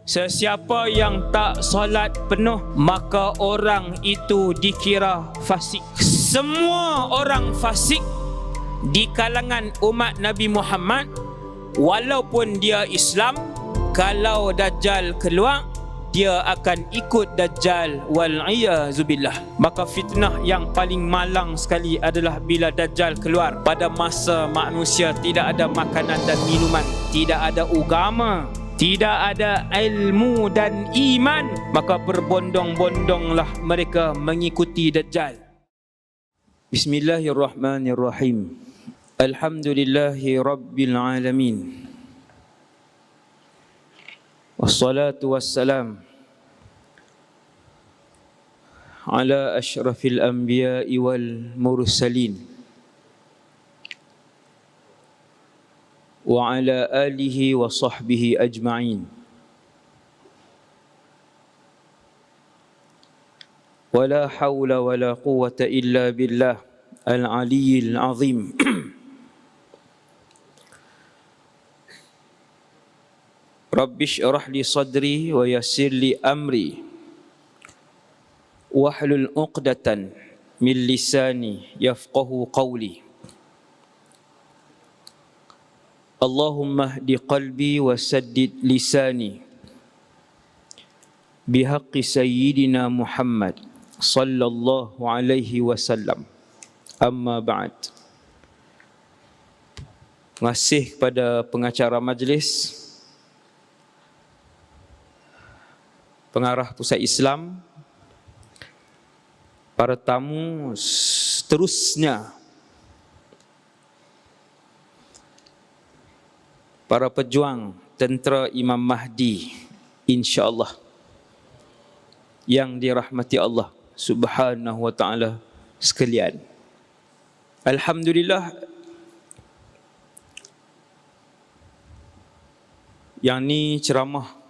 Sesiapa yang tak solat penuh, maka orang itu dikira fasik. Semua orang fasik di kalangan umat Nabi Muhammad, walaupun dia Islam, kalau Dajjal keluar, dia akan ikut Dajjal, wal'iyazubillah. Maka fitnah yang paling malang sekali adalah bila Dajjal keluar pada masa manusia tidak ada makanan dan minuman, tidak ada agama, tidak ada ilmu dan iman, maka berbondong-bondonglah mereka mengikuti Dajjal. Bismillahirrahmanirrahim. Alhamdulillahi Rabbil Alamin. Wassalatu wassalam ala ashrafil anbiya'i wal mursalin wa ala alihi wa sahbihi ajma'in. Wa la hawla wa la quwwata illa billah al-aliyyil azim. Rabbi shrah li sadri wa yassir li amri wahlul 'uqdatan min lisani yafqahu qawli. Allahumma hdi qalbi wa saddid lisani bihaqqi sayyidina Muhammad sallallahu alaihi wasallam. Amma ba'd. Terima kasih kepada pengacara majlis, pengarah Pusat Islam, para tamu seterusnya, para pejuang tentera Imam Mahdi, insya-Allah, yang dirahmati Allah Subhanahu wa taala sekalian. Alhamdulillah, yang ni ceramah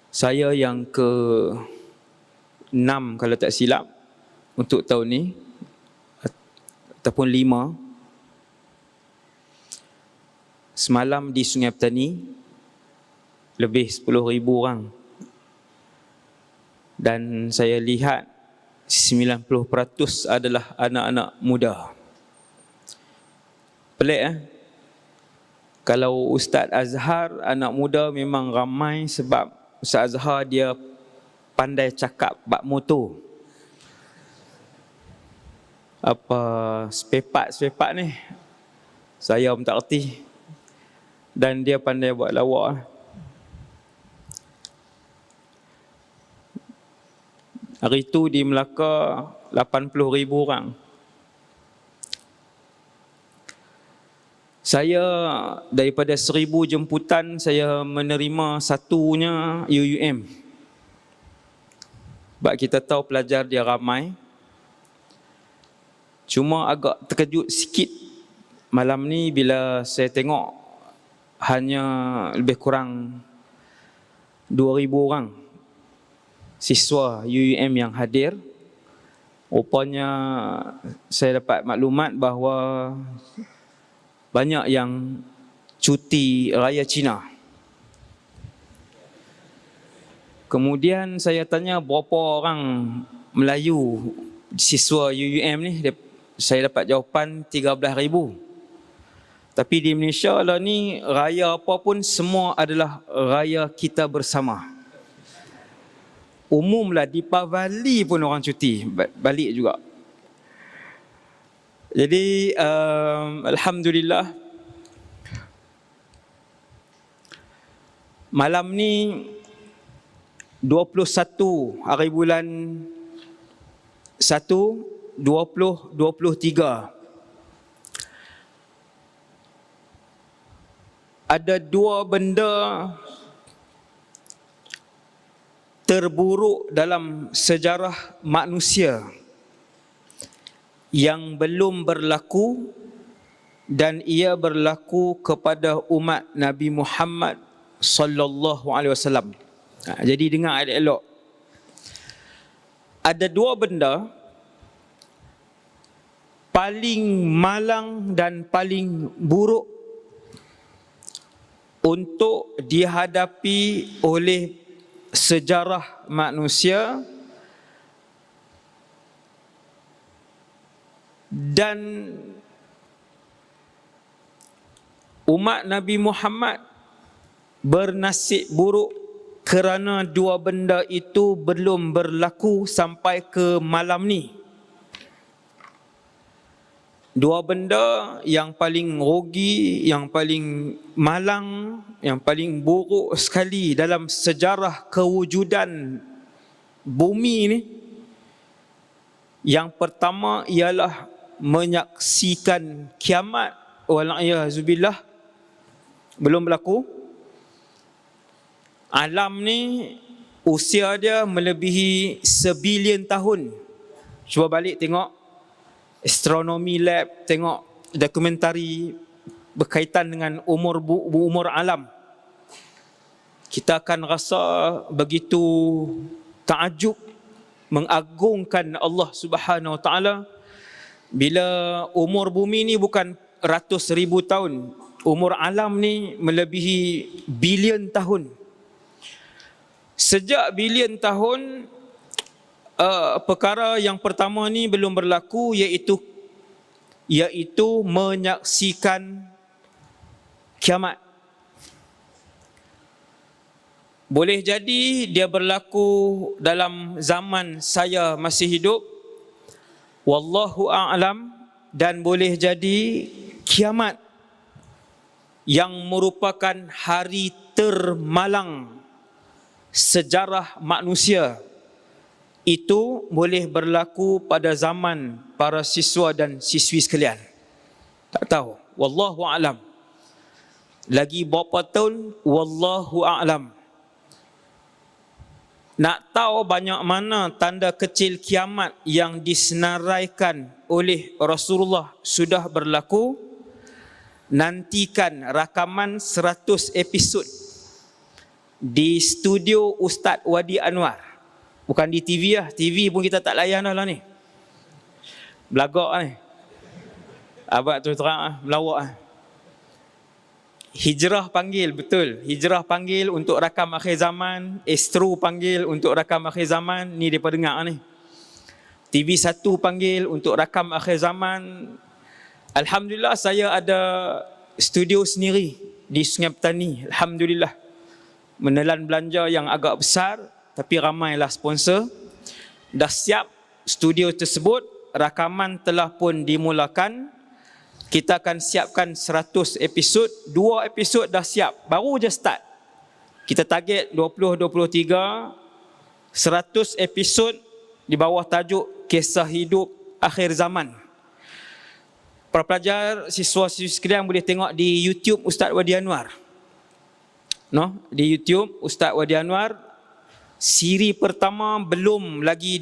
saya yang ke-6 kalau tak silap untuk tahun ni, ataupun 5. Semalam di Sungai Petani lebih 10,000 orang, dan saya lihat 90% adalah anak-anak muda. Pelik Kalau Ustaz Azhar anak muda memang ramai, sebab Ustaz Azhar dia pandai cakap bab motor. Apa spare-part ni saya pun tak erti, dan dia pandai buat lawak. Hari tu di Melaka 80,000 orang. Saya daripada 1,000 jemputan, saya menerima satunya UUM. Sebab kita tahu pelajar dia ramai. Cuma agak terkejut sikit malam ni bila saya tengok hanya lebih kurang 2,000 orang siswa UUM yang hadir. Rupanya saya dapat maklumat bahawa banyak yang cuti raya Cina. Kemudian saya tanya berapa orang Melayu siswa UUM ni, saya dapat jawapan 13,000. Tapi di Malaysia lah ni, raya apa pun semua adalah raya kita bersama. Umumlah Deepavali pun orang cuti balik juga. Jadi alhamdulillah, malam ni 21 hari bulan 1 2023, ada 2 benda terburuk dalam sejarah manusia yang belum berlaku, dan ia berlaku kepada umat Nabi Muhammad sallallahu alaihi wasallam. Jadi dengar elok. Ada 2 benda paling malang dan paling buruk untuk dihadapi oleh sejarah manusia dan umat Nabi Muhammad bernasib buruk kerana dua benda itu belum berlaku sampai ke malam ni. Dua benda yang paling rugi, yang paling malang, yang paling buruk sekali dalam sejarah kewujudan bumi ni. Yang pertama ialah menyaksikan kiamat. Wal'iyahzubillah. Belum berlaku. Alam ni usia dia melebihi 1 bilion tahun. Cuba balik tengok astronomi lab, tengok dokumentari berkaitan dengan umur alam. Kita akan rasa begitu takjub, mengagungkan Allah Subhanahu Wa Taala bila umur bumi ni bukan ratus ribu tahun. Umur alam ni melebihi bilion tahun. Sejak bilion tahun, perkara yang pertama ni belum berlaku, iaitu menyaksikan kiamat. Boleh jadi dia berlaku dalam zaman saya masih hidup, wallahu a'lam, dan boleh jadi kiamat yang merupakan hari termalang sejarah manusia itu boleh berlaku pada zaman para siswa dan siswi sekalian. Tak tahu, wallahu a'lam. Lagi berapa tahun, wallahu a'lam. Nak tahu banyak mana tanda kecil kiamat yang disenaraikan oleh Rasulullah sudah berlaku? Nantikan rakaman 100 episod di studio Ustaz Wadi Anwar. Bukan di TV lah. TV pun kita tak layan dah lah ni. Belagak ni. Abang tu terang lah, melawak lah. Hijrah panggil, betul. Hijrah panggil untuk rakam akhir zaman. Astro panggil untuk rakam akhir zaman. Ni mereka dengar ni. TV1 panggil untuk rakam akhir zaman. Alhamdulillah saya ada studio sendiri di Sungai Petani. Alhamdulillah. Menelan belanja yang agak besar, tapi ramailah sponsor. Dah siap studio tersebut, rakaman telah pun dimulakan. Kita akan siapkan 100 episod, 2 episod dah siap, baru je start. Kita target 2023, 100 episod di bawah tajuk Kisah Hidup Akhir Zaman. Para pelajar, siswa-siswi sekalian boleh tengok di YouTube Ustaz Wadi Anwar. No, di YouTube Ustaz Wadi Anwar. Siri pertama belum lagi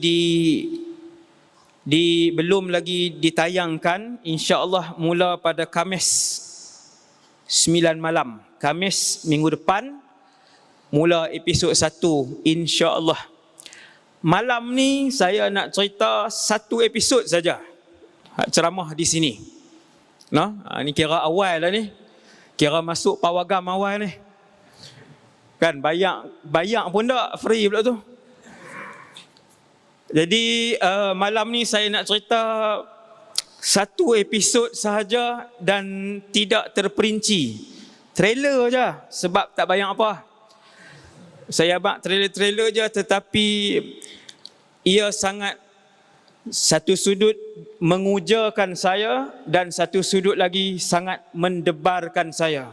ditayangkan. InsyaAllah mula pada Khamis 9 malam. Khamis minggu depan mula episod 1, insyaAllah. Malam ni saya nak cerita 1 episod saja ceramah di sini. No, ni kira awal lah ni. Kira masuk pawagam awal ni. Kan bayar pun tak, free pula tu. Jadi malam ni saya nak cerita 1 episod sahaja dan tidak terperinci. Trailer je, sebab tak bayar apa. Saya abang trailer je, tetapi ia sangat satu sudut mengujakan saya dan satu sudut lagi sangat mendebarkan saya.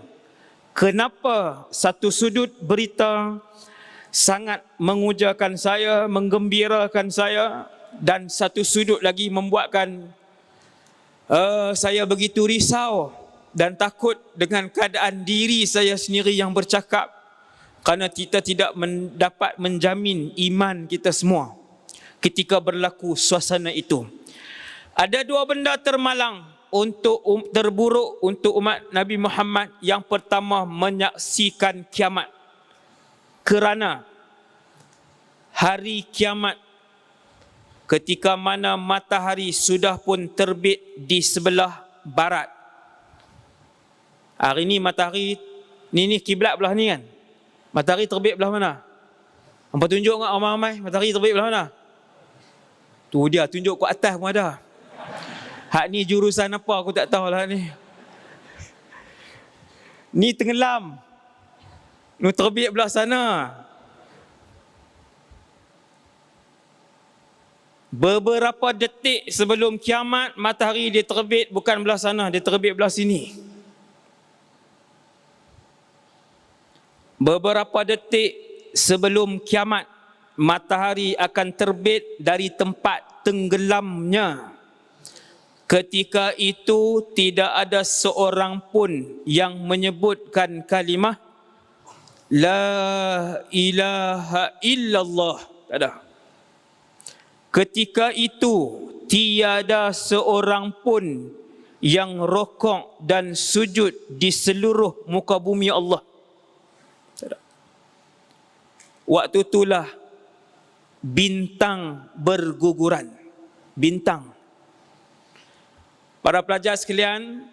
Kenapa satu sudut berita sangat mengujakan saya, menggembirakan saya, dan satu sudut lagi membuatkan saya begitu risau dan takut dengan keadaan diri saya sendiri yang bercakap, kerana kita tidak dapat menjamin iman kita semua ketika berlaku suasana itu. Ada 2 benda termalang terburuk untuk umat Nabi Muhammad. Yang pertama, menyaksikan kiamat. Kerana hari kiamat, ketika mana matahari sudah pun terbit di sebelah barat. Hari ini matahari Ni kiblat belah ni kan. Matahari terbit belah mana? Hampa tunjuk kat ramai-ramai, matahari terbit belah mana? Tu dia, tunjuk kat atas pun ada. Hak ni jurusan apa aku tak tahu lah ni. Ni tenggelam. Ni terbit belah sana. Beberapa detik sebelum kiamat, matahari dia terbit bukan belah sana, dia terbit belah sini. Beberapa detik sebelum kiamat, matahari akan terbit dari tempat tenggelamnya. Ketika itu tidak ada seorang pun yang menyebutkan kalimah La ilaha illallah. Tak ada. Ketika itu tiada seorang pun yang rokok dan sujud di seluruh muka bumi Allah. Tak ada. Waktu itulah bintang berguguran. Bintang. Para pelajar sekalian,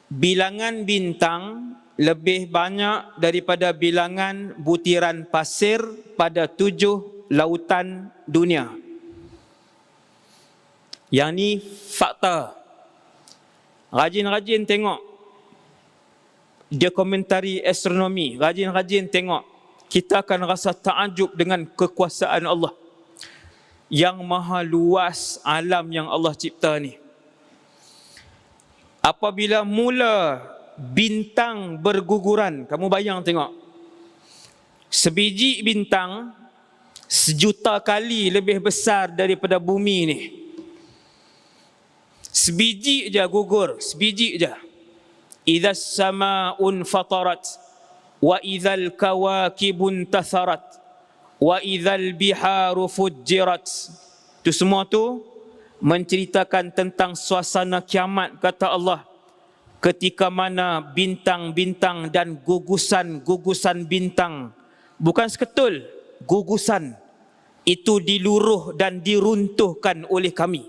bilangan bintang lebih banyak daripada bilangan butiran pasir pada 7 lautan dunia. Yang ni fakta. Rajin-rajin tengok dokumentari astronomi, rajin-rajin tengok. Kita akan rasa takjub dengan kekuasaan Allah yang maha luas alam yang Allah cipta ni. Apabila mula bintang berguguran, kamu bayang tengok, sebiji bintang 1,000,000 kali lebih besar daripada bumi ni. Sebiji je gugur, sebiji je. Idzas samaa'un fatarat wa idzal kawakibun tatharat wa idzal biharu fujjirat. Itu semua tu menceritakan tentang suasana kiamat, kata Allah. Ketika mana bintang-bintang dan gugusan-gugusan bintang, bukan seketul, gugusan, itu diluruh dan diruntuhkan oleh kami,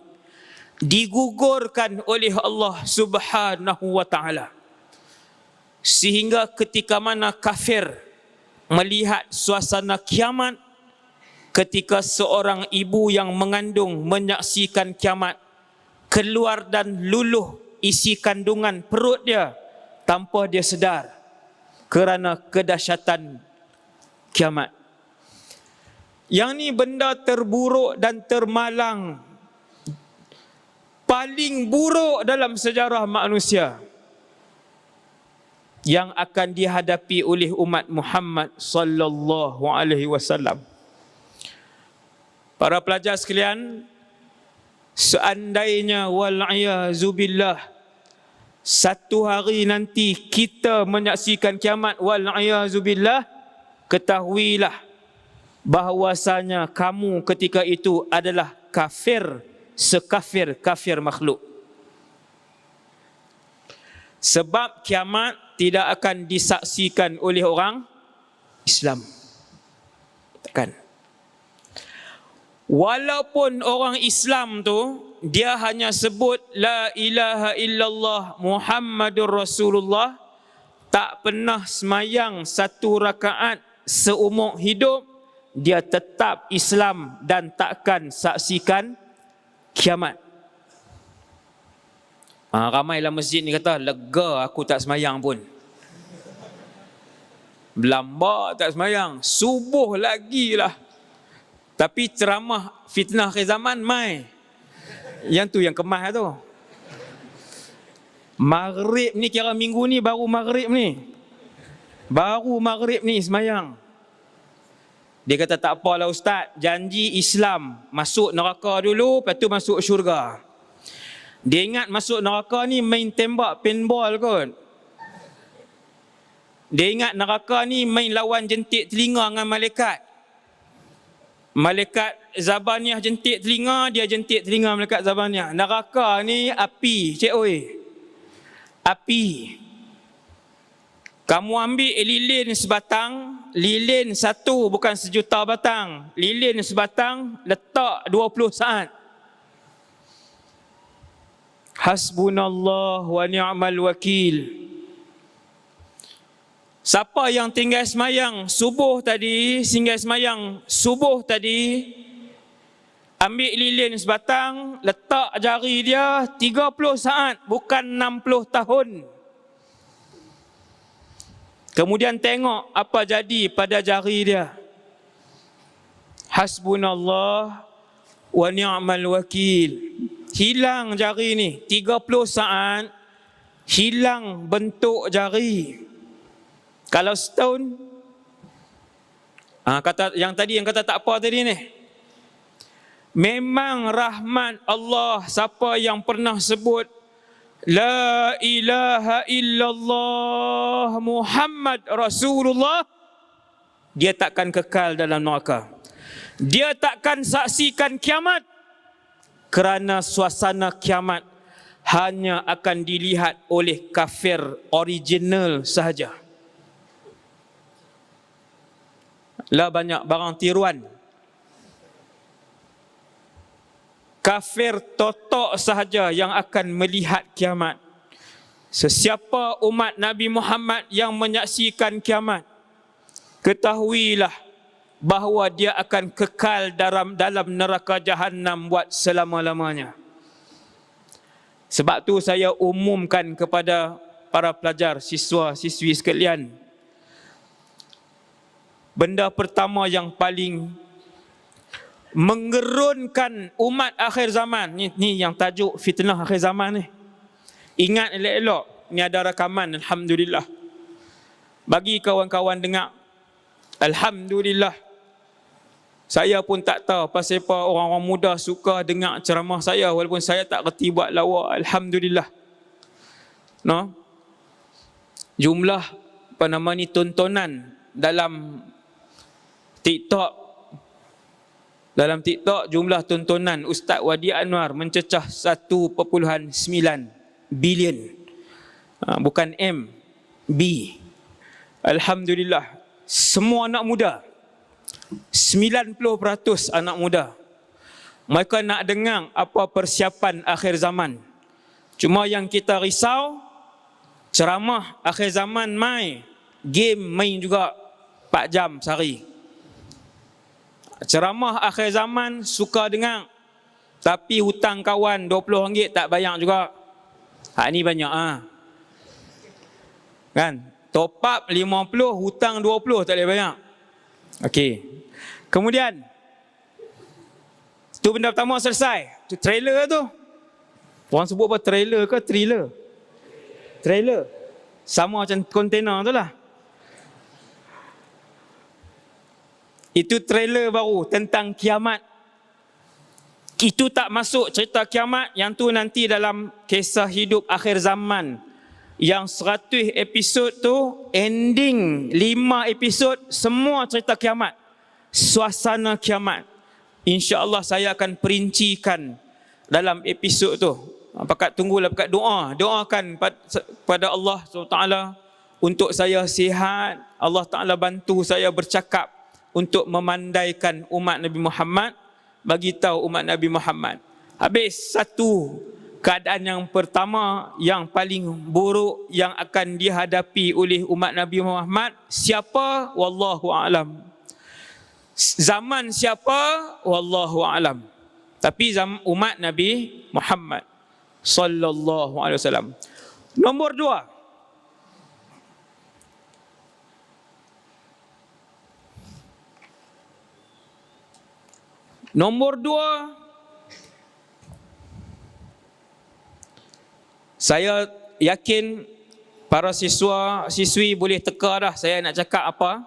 digugurkan oleh Allah Subhanahu wa ta'ala. Sehingga ketika mana kafir melihat suasana kiamat, ketika seorang ibu yang mengandung menyaksikan kiamat, keluar dan luluh isi kandungan perut dia tanpa dia sedar kerana kedahsyatan kiamat. Yang ni benda terburuk dan termalang, paling buruk dalam sejarah manusia yang akan dihadapi oleh umat Muhammad sallallahu alaihi wasallam. Para pelajar sekalian, seandainya wal'iyazubillah satu hari nanti kita menyaksikan kiamat, wal'iyazubillah, ketahuilah bahawasanya kamu ketika itu adalah kafir sekafir-kafir makhluk. Sebab kiamat tidak akan disaksikan oleh orang Islam. Takkan. Walaupun orang Islam tu dia hanya sebut la ilaha illallah Muhammadur Rasulullah, tak pernah semayang 1 rakaat seumur hidup, dia tetap Islam dan takkan saksikan kiamat. Ramai dalam masjid ni kata, lega aku tak semayang pun. Berlambak tak semayang, subuh lagi lah. Tapi ceramah fitnah akhir zaman mai. Yang tu yang kemas tu. Maghrib ni kira minggu ni baru maghrib ni. Baru maghrib ni semayang. Dia kata tak apalah ustaz, janji Islam masuk neraka dulu, lepas tu masuk syurga. Dia ingat masuk neraka ni main tembak paintball kot. Dia ingat neraka ni main lawan jentik telinga dengan malaikat. Malaikat Zabaniah jentik telinga, dia jentik telinga malaikat Zabaniah. Neraka ni api, cik oi. Api. Kamu ambil lilin sebatang, lilin satu bukan 1,000,000 batang. Lilin sebatang letak 20 saat. Hasbunallah wa ni'mal wakil. Siapa yang tinggal semayang subuh tadi, ambil lilin sebatang, letak jari dia 30 saat, bukan 60 tahun. Kemudian tengok apa jadi pada jari dia. Hasbunallah wa ni'mal wakil. Hilang jari ni, 30 saat, hilang bentuk jari. Kalau setahun, kata yang kata tak apa tadi ni, memang rahmat Allah. Siapa yang pernah sebut La ilaha illallah Muhammad Rasulullah, dia takkan kekal dalam neraka. Dia takkan saksikan kiamat, kerana suasana kiamat hanya akan dilihat oleh kafir original sahaja. Lah banyak barang tiruan. Kafir totok sahaja yang akan melihat kiamat. Sesiapa umat Nabi Muhammad yang menyaksikan kiamat, ketahuilah bahawa dia akan kekal dalam neraka Jahannam buat selama-lamanya. Sebab tu saya umumkan kepada para pelajar, siswa-siswi sekalian, benda pertama yang paling menggerunkan umat akhir zaman ni yang tajuk fitnah akhir zaman ni. Ingat elok-elok, ni ada rakaman, alhamdulillah. Bagi kawan-kawan dengar, alhamdulillah. Saya pun tak tahu pasal apa orang-orang muda suka dengar ceramah saya, walaupun saya tak reti buat lawak. Alhamdulillah. No? Jumlah tontonan dalam TikTok, jumlah tontonan Ustaz Wadi Anwar mencecah 1.9 bilion. Bukan M, B. Alhamdulillah. Semua anak muda, 90% anak muda, mereka nak dengar apa persiapan akhir zaman. Cuma yang kita risau, ceramah akhir zaman main, game main juga 4 jam sehari. Ceramah akhir zaman suka dengar, tapi hutang kawan RM20 tak bayar juga. Hak ni banyak kan? Top up 50, hutang 20 tak boleh bayar. Okey. Kemudian tu benda pertama selesai. Tu trailer tu. Orang sebut apa, trailer ke thriller? Trailer. Sama macam kontainer tu lah. Itu trailer baru tentang kiamat. Itu tak masuk cerita kiamat. Yang tu nanti dalam kisah hidup akhir zaman. Yang 100 episod tu, ending 5 episod, semua cerita kiamat. Suasana kiamat. InsyaAllah saya akan perincikan dalam episod tu. Pakat tunggulah, pakat doa. Doakan pada Allah SWT untuk saya sihat. Allah Ta'ala bantu saya bercakap untuk memandaikan umat Nabi Muhammad, bagi tahu umat Nabi Muhammad. Habis satu keadaan yang pertama yang paling buruk yang akan dihadapi oleh umat Nabi Muhammad, siapa? Wallahu a'lam. Zaman siapa? Wallahu a'lam. Tapi umat Nabi Muhammad sallallahu alaihi wasallam. Nombor 2, saya yakin para siswa-siswi boleh teka dah saya nak cakap apa.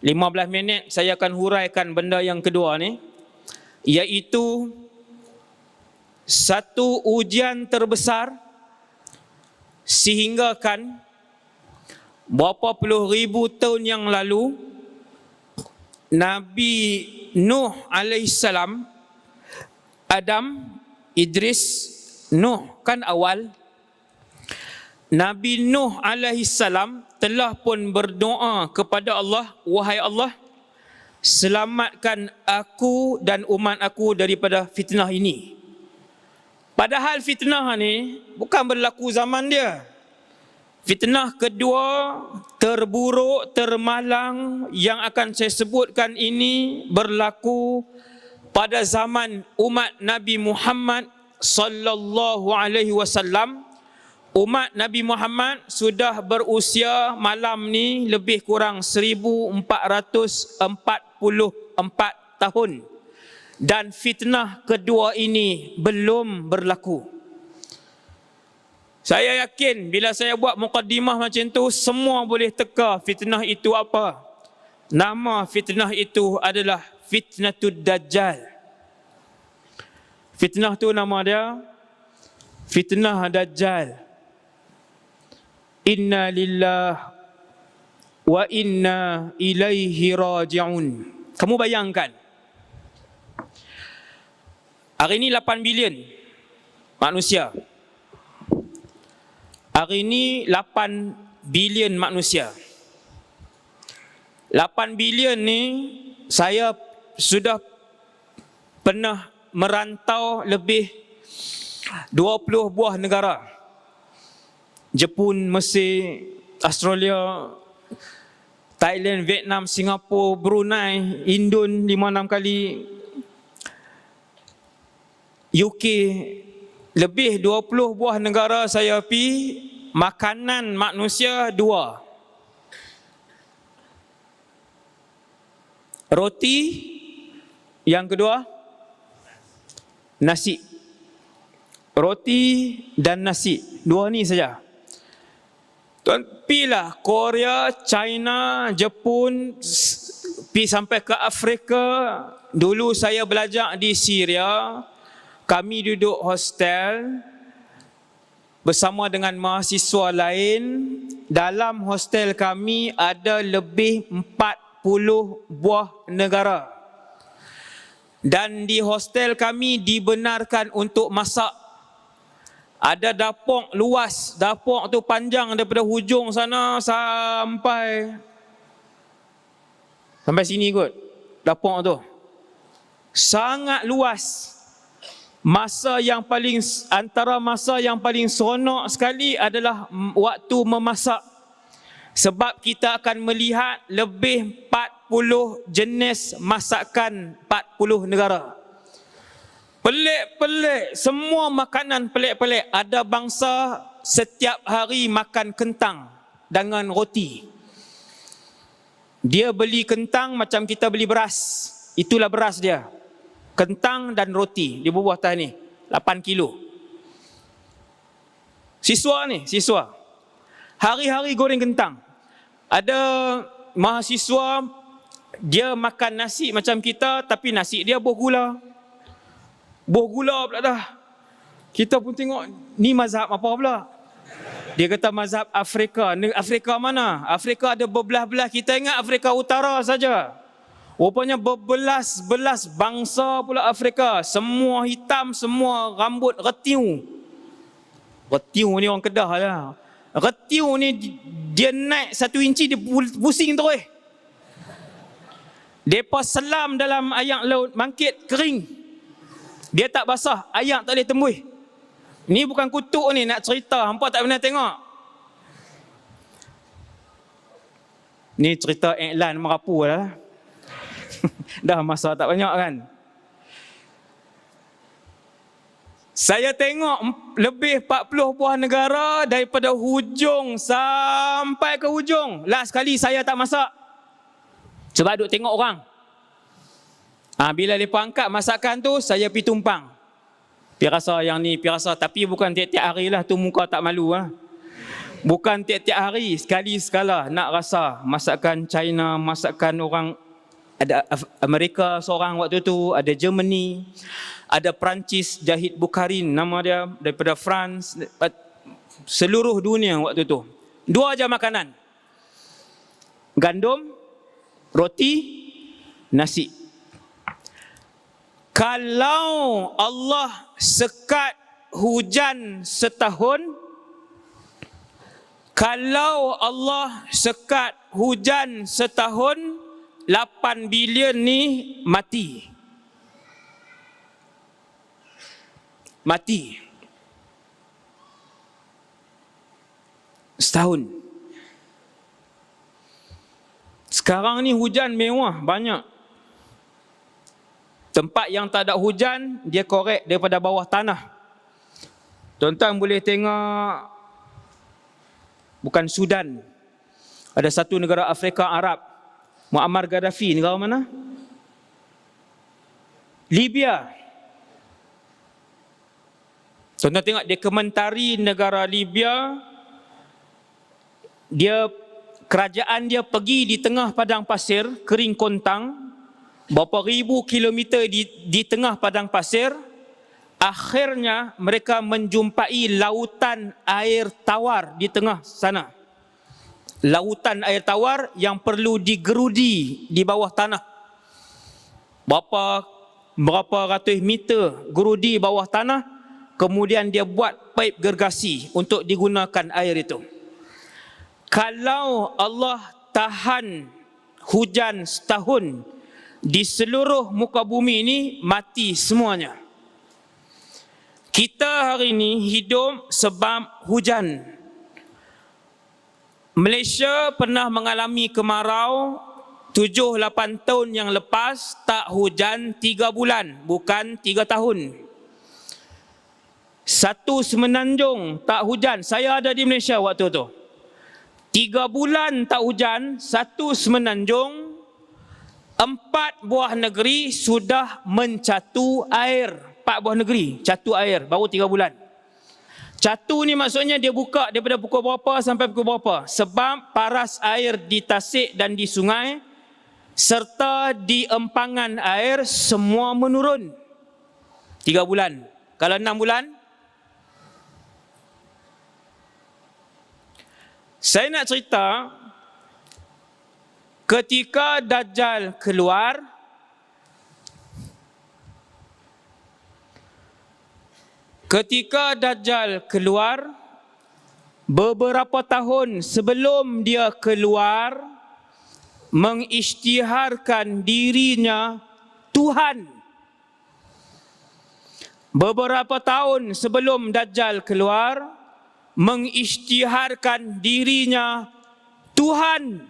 15 minit saya akan huraikan benda yang kedua ni, iaitu satu ujian terbesar sehinggakan berapa puluh ribu tahun yang lalu Nabi Nuh alaihissalam, Adam, Idris, Nuh kan awal. Nabi Nuh alaihissalam telah pun berdoa kepada Allah, wahai Allah, selamatkan aku dan umat aku daripada fitnah ini. Padahal fitnah ni bukan berlaku zaman dia. Fitnah kedua terburuk, termalang yang akan saya sebutkan ini berlaku pada zaman umat Nabi Muhammad sallallahu alaihi wasallam. Umat Nabi Muhammad sudah berusia malam ni lebih kurang 1444 tahun dan fitnah kedua ini belum berlaku. Saya yakin bila saya buat mukaddimah macam tu, semua boleh teka fitnah itu apa. Nama fitnah itu adalah Fitnatud Dajjal. Fitnah tu nama dia Fitnah Dajjal. Inna lillah wa inna ilaihi raji'un. Kamu bayangkan, hari ini 8 bilion manusia. Hari ini 8 bilion manusia. 8 bilion ni saya sudah pernah merantau lebih 20 buah negara. Jepun, Mesir, Australia, Thailand, Vietnam, Singapura, Brunei, Indon 5-6 kali, UK, lebih 20 buah negara saya pergi. Makanan manusia 2. Roti, yang kedua nasi. Roti dan nasi, 2 ni saja. Tuan pilah Korea, China, Jepun, pi sampai ke Afrika. Dulu saya belajar di Syria, kami duduk hostel bersama dengan mahasiswa lain. Dalam hostel kami ada lebih 40 buah negara. Dan di hostel kami dibenarkan untuk masak. Ada dapur luas, dapur tu panjang daripada hujung sana sampai sini kot. Dapur tu sangat luas. Antara masa yang paling seronok sekali adalah waktu memasak. Sebab kita akan melihat lebih 40 jenis masakan 40 negara. Pelik-pelik, semua makanan pelik-pelik. Ada bangsa setiap hari makan kentang dengan roti. Dia beli kentang macam kita beli beras. Itulah beras dia. Kentang dan roti. Dia berbuah atas ni 8 kilo. Siswa. Hari-hari goreng kentang. Ada mahasiswa, dia makan nasi macam kita, tapi nasi dia buah gula. Buah gula pula dah. Kita pun tengok, ni mazhab apa pula? Dia kata mazhab Afrika. Afrika mana? Afrika ada berbelah-belah. Kita ingat Afrika Utara saja. Rupanya berbelas-belas bangsa pula Afrika. Semua hitam, semua rambut retiu. Retiu ni orang Kedah lah. Retiu ni dia naik 1 inci, dia pusing terus. Depa selam dalam air laut mangkit kering. Dia tak basah, air tak boleh tembus. Ni bukan kutuk ni, nak cerita. Hampa tak pernah tengok. Ni cerita iklan merapu lah. Dah masa tak banyak kan. Saya tengok lebih 40 buah negara daripada hujung sampai ke hujung. Last kali saya tak masak. Sebab duk tengok orang. Bila mereka angkat masakan tu, saya pergi tumpang. Pergi rasa yang ni, pergi rasa. Tapi bukan tiap-tiap hari lah, tu muka tak malu lah. Bukan tiap-tiap hari, sekali-sekala nak rasa masakan China, masakan orang. Ada Amerika seorang waktu tu, ada Germany, ada Perancis, Jahid Bukharin nama dia, daripada France. Seluruh dunia waktu tu. 2 aja makanan. Gandum, roti, nasi. Kalau Allah sekat hujan setahun, kalau Allah sekat hujan setahun, 8 bilion ni mati. Mati. Setahun. Sekarang ni hujan mewah, banyak. Tempat yang tak ada hujan, dia korek daripada bawah tanah. Tuan-tuan boleh tengok, bukan Sudan, ada satu negara Afrika Arab, Muammar Gaddafi, negara mana? Libya. Tuan-tuan tengok dokumentari negara Libya, kerajaan dia pergi di tengah padang pasir, kering kontang, berapa ribu kilometer di tengah padang pasir. Akhirnya mereka menjumpai lautan air tawar di tengah sana. Lautan air tawar yang perlu digerudi di bawah tanah. Berapa ratus meter gerudi bawah tanah, kemudian dia buat paip gergasi untuk digunakan air itu. Kalau Allah tahan hujan setahun di seluruh muka bumi ini, mati semuanya. Kita hari ini hidup sebab hujan. Malaysia pernah mengalami kemarau 7-8 tahun yang lepas, tak hujan 3 bulan, bukan 3 tahun. Satu semenanjung tak hujan. Saya ada di Malaysia waktu tu. 3 bulan tak hujan, satu semenanjung, 4 buah negeri sudah mencatu air. 4 buah negeri catu air baru 3 bulan. Catu ni maksudnya dia buka daripada pukul berapa sampai pukul berapa. Sebab paras air di tasik dan di sungai serta di empangan air semua menurun. 3 bulan. Kalau 6 bulan, saya nak cerita ketika Dajjal keluar, beberapa tahun sebelum dia keluar, mengisytiharkan dirinya Tuhan. Beberapa tahun sebelum Dajjal keluar, mengisytiharkan dirinya Tuhan.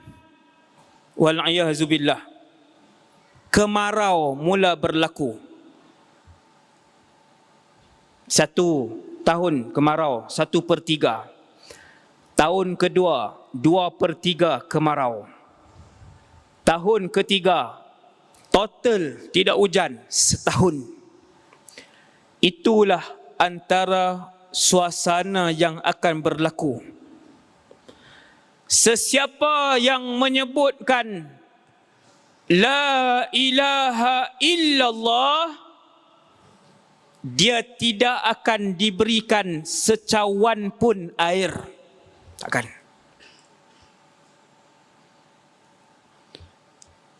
Wal'iyahzubillah. Kemarau mula berlaku. 1 tahun kemarau, 1/3. Tahun kedua, 2/3 kemarau. Tahun ketiga, total tidak hujan setahun. Itulah antara suasana yang akan berlaku. Sesiapa yang menyebutkan La ilaha illallah, dia tidak akan diberikan secawan pun air. Takkan.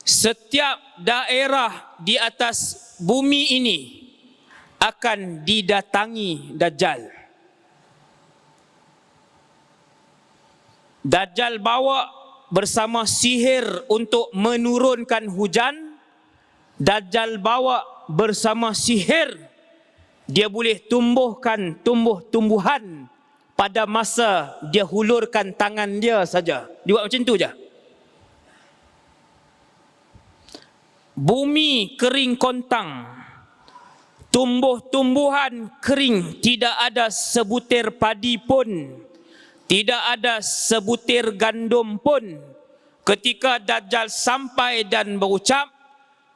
Setiap daerah di atas bumi ini akan didatangi Dajjal. Dajjal bawa bersama sihir untuk menurunkan hujan. Dajjal bawa bersama sihir, dia boleh tumbuhkan tumbuh-tumbuhan pada masa dia hulurkan tangan dia saja. Dia buat macam tu je. Bumi kering kontang, tumbuh-tumbuhan kering, tidak ada sebutir padi pun, tidak ada sebutir gandum pun. Ketika Dajjal sampai dan berucap,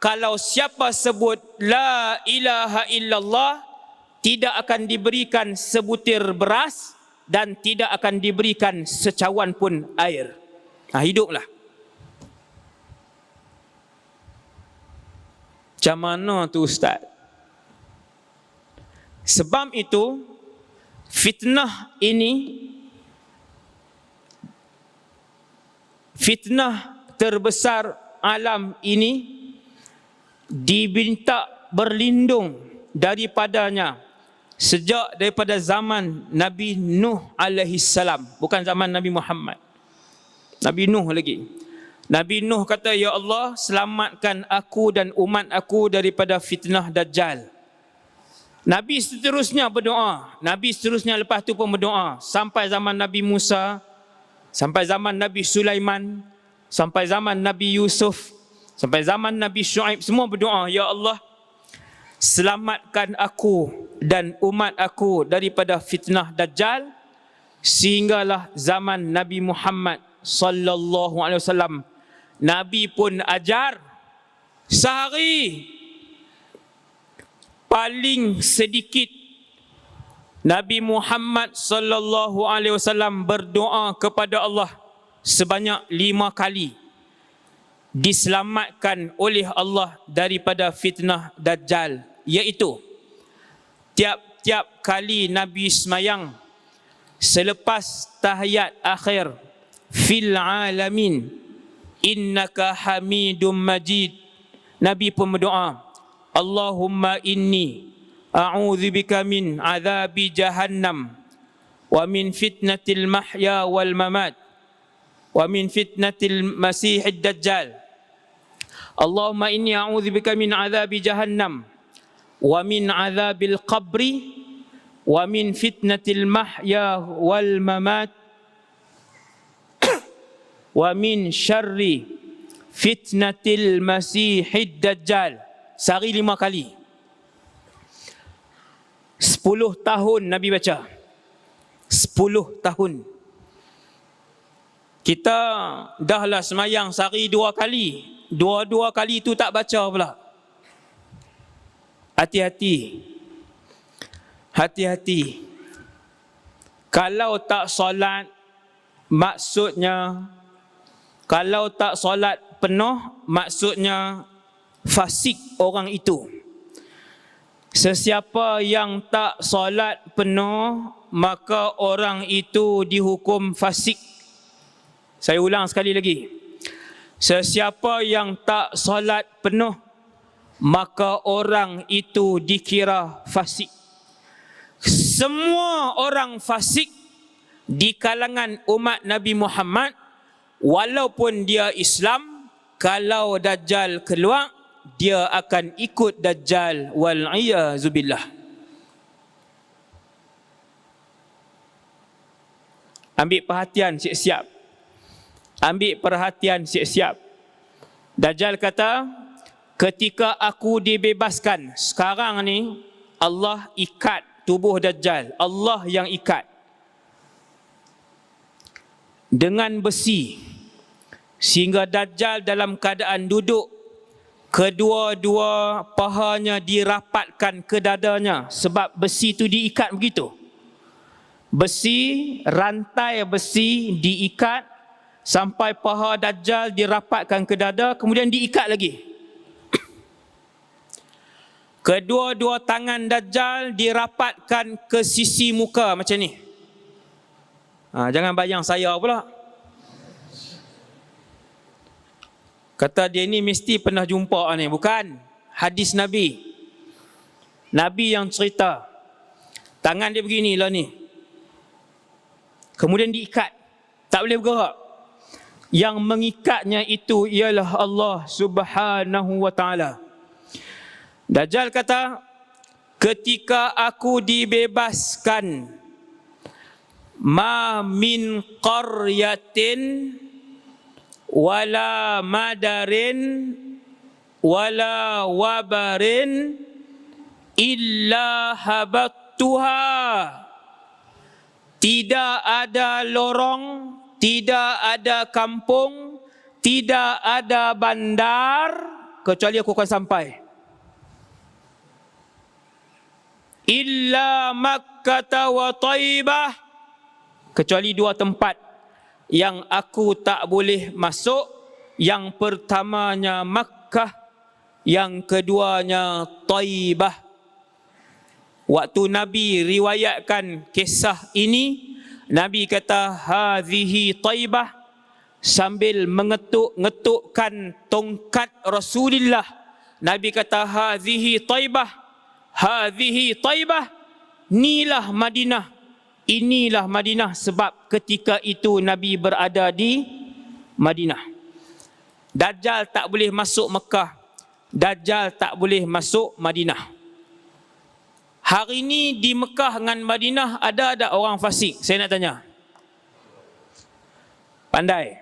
kalau siapa sebut La ilaha illallah, tidak akan diberikan sebutir beras dan tidak akan diberikan secawan pun air. Hiduplah. Macam mana tu Ustaz? Sebab itu, fitnah ini, fitnah terbesar alam ini, diminta berlindung daripadanya sejak daripada zaman Nabi Nuh alaihi salam, bukan zaman Nabi Muhammad. Nabi Nuh lagi. Nabi Nuh kata, ya Allah, selamatkan aku dan umat aku daripada fitnah Dajjal. Nabi seterusnya berdoa. Nabi seterusnya lepas tu pun berdoa. Sampai zaman Nabi Musa, sampai zaman Nabi Sulaiman, sampai zaman Nabi Yusuf, sampai zaman Nabi Shu'aib, semua berdoa, ya Allah, selamatkan aku dan umat aku daripada fitnah Dajjal, sehinggalah zaman Nabi Muhammad sallallahu alaihi wasallam. Nabi pun ajar sehari paling sedikit Nabi Muhammad sallallahu alaihi wasallam berdoa kepada Allah sebanyak 5 kali, diselamatkan oleh Allah daripada fitnah Dajjal, iaitu tiap-tiap kali Nabi semayang selepas tahiyat akhir, fil alamin innaka hamidum majid, Nabi pun berdoa, Allahumma inni a'udzubika min azabi jahannam wa min fitnatil mahya wal mamat wa min fitnatil masihid dajjal. Allahumma inni a'udzubika min azabi jahannam wa min azabil qabri wa min fitnatil mahya wal mamat wa min syarri fitnatil masihid dajjal. Sehari 5 kali. 10 tahun Nabi baca. 10 tahun. Kita dahlah semayang sehari 2 kali. Dua kali itu tak baca pula. Hati-hati. Hati-hati. Kalau tak solat, maksudnya, kalau tak solat penuh, maksudnya fasik orang itu. Sesiapa yang tak solat penuh, maka orang itu dihukum fasik. Saya ulang sekali lagi. Sesiapa yang tak solat penuh, maka orang itu dikira fasik. Semua orang fasik di kalangan umat Nabi Muhammad, walaupun dia Islam, kalau Dajjal keluar, dia akan ikut Dajjal, wal'iyazubillah. Ambil perhatian, siap-siap. Ambil perhatian, siap-siap. Dajjal kata, ketika aku dibebaskan, sekarang ni Allah ikat tubuh Dajjal. Allah yang ikat dengan besi, sehingga Dajjal dalam keadaan duduk, kedua-dua pahanya dirapatkan ke dadanya, sebab besi itu diikat begitu. Besi, rantai besi diikat sampai paha Dajjal dirapatkan ke dada, kemudian diikat lagi. Kedua-dua tangan Dajjal dirapatkan ke sisi muka macam ni. Jangan bayang saya pula. Kata dia ni mesti pernah jumpa ni. Bukan. Hadis Nabi. Nabi yang cerita. Tangan dia beginilah ni. Kemudian diikat. Tak boleh bergerak. Yang mengikatnya itu ialah Allah Subhanahu wa ta'ala. Dajjal kata, ketika aku dibebaskan, ma min qaryatin wala madarin wala wabarin illa habattuha. Tidak ada lorong, tidak ada kampung, tidak ada bandar, kecuali aku akan sampai. Illa Makkah wa Taibah, kecuali 2 tempat yang aku tak boleh masuk. Yang pertamanya Makkah, yang keduanya Taibah. Waktu Nabi riwayatkan kisah ini, Nabi kata hadhihi Taibah, sambil mengetuk-ngetukkan tongkat Rasulullah. Nabi kata hadhihi Taibah, hadhihi Taibah, inilah Madinah. Inilah Madinah, sebab ketika itu Nabi berada di Madinah. Dajjal tak boleh masuk Mekah. Dajjal tak boleh masuk Madinah. Hari ini di Mekah dengan Madinah ada orang fasik? Saya nak tanya. Pandai.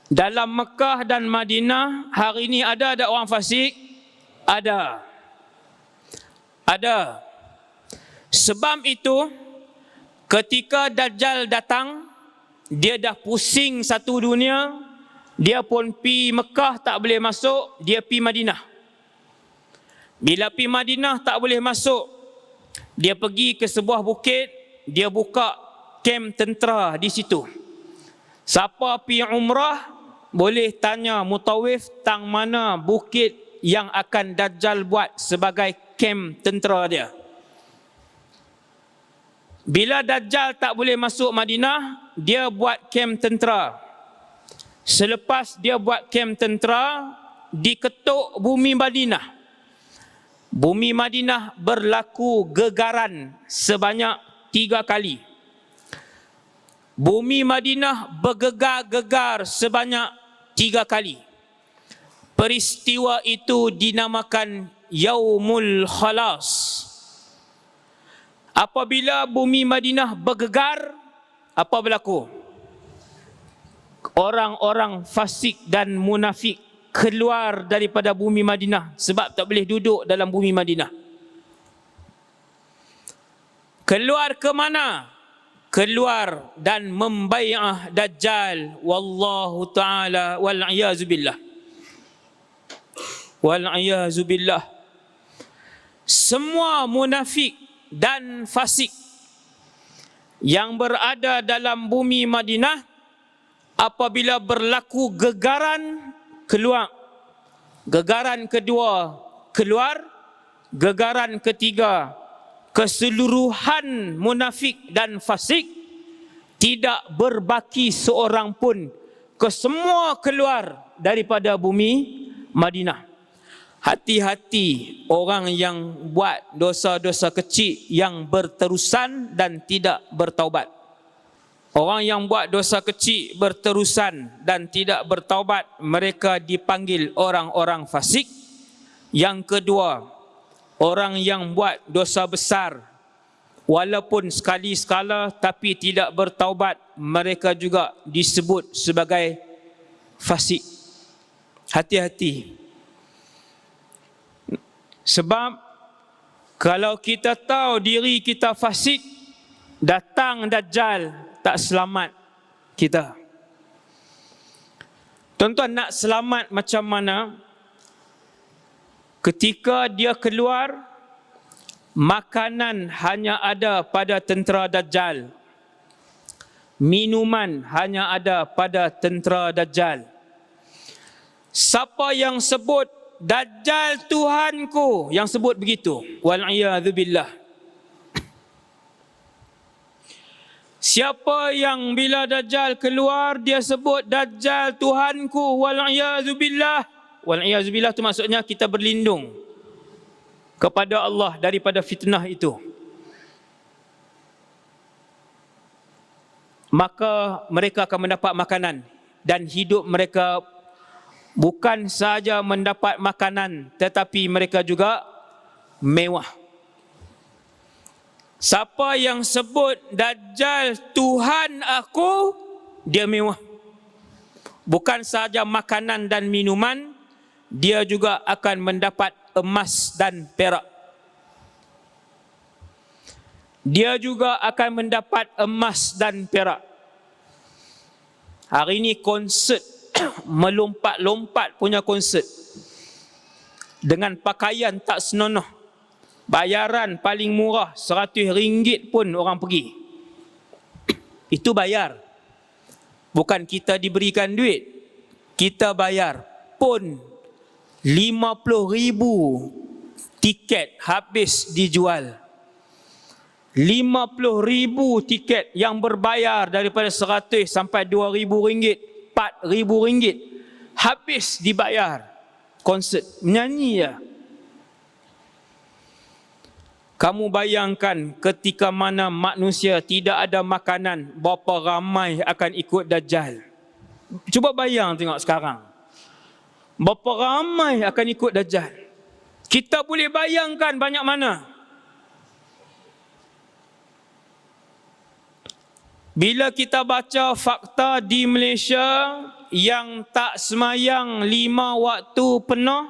Dalam Mekah dan Madinah hari ini ada orang fasik? Ada. Ada. Sebab itu ketika Dajjal datang, dia dah pusing satu dunia, dia pun pi Mekah tak boleh masuk, dia pi Madinah. Bila pi Madinah tak boleh masuk, dia pergi ke sebuah bukit, dia buka kem tentera di situ. Siapa pi umrah boleh tanya mutawif tang mana bukit yang akan Dajjal buat sebagai kem tentera dia. Bila Dajjal tak boleh masuk Madinah, dia buat kem tentera. Selepas dia buat kem tentera, diketuk bumi Madinah. Bumi Madinah berlaku gegaran sebanyak 3 kali. Bumi Madinah bergegar-gegar sebanyak 3 kali. Peristiwa itu dinamakan Yaumul Khalas. Apabila bumi Madinah bergegar, apa berlaku? Orang-orang fasik dan munafik keluar daripada bumi Madinah sebab tak boleh duduk dalam bumi Madinah. Keluar ke mana? Keluar dan membai'ah Dajjal. Wallahu ta'ala wal'iyazu billah. Wal'iyazu billah. Semua munafik dan fasik yang berada dalam bumi Madinah, apabila berlaku gegaran, keluar. Gegaran kedua keluar, gegaran ketiga, keseluruhan munafik dan fasik tidak berbaki seorang pun, kesemua keluar daripada bumi Madinah. Hati-hati orang yang buat dosa-dosa kecil yang berterusan dan tidak bertaubat. Orang yang buat dosa kecil berterusan dan tidak bertaubat, mereka dipanggil orang-orang fasik. Yang kedua, orang yang buat dosa besar walaupun sekali-sekala tapi tidak bertaubat, mereka juga disebut sebagai fasik. Hati-hati. Sebab kalau kita tahu diri kita fasik, datang Dajjal tak selamat kita. Tuan-tuan, nak selamat macam mana? Ketika dia keluar, makanan hanya ada pada tentera Dajjal. Minuman hanya ada pada tentera Dajjal. Siapa yang sebut Dajjal Tuhanku, yang sebut begitu, wal'iyadzubillah. Siapa yang bila Dajjal keluar, dia sebut Dajjal Tuhanku, wal'iyadzubillah. Wal'iyadzubillah itu maksudnya kita berlindung kepada Allah daripada fitnah itu. Maka mereka akan mendapat makanan dan hidup mereka bukan sahaja mendapat makanan, tetapi mereka juga mewah. Siapa yang sebut Dajjal Tuhan aku, dia mewah. Bukan sahaja makanan dan minuman, dia juga akan mendapat emas dan perak. Dia juga akan mendapat emas dan perak. Hari ini konsert melompat-lompat punya konsert dengan pakaian tak senonoh. Bayaran paling murah RM100 pun orang pergi. Itu bayar. Bukan kita diberikan duit, kita bayar. Pun 50,000 tiket habis dijual. 50,000 tiket yang berbayar daripada RM100 sampai RM2,000, RM4,000 habis dibayar. Konsert menyanyi ya. Kamu bayangkan ketika mana manusia tidak ada makanan, berapa ramai akan ikut Dajjal. Cuba bayang tengok sekarang, berapa ramai akan ikut Dajjal. Kita boleh bayangkan banyak mana. Bila kita baca fakta di Malaysia yang tak semayang 5 waktu penuh,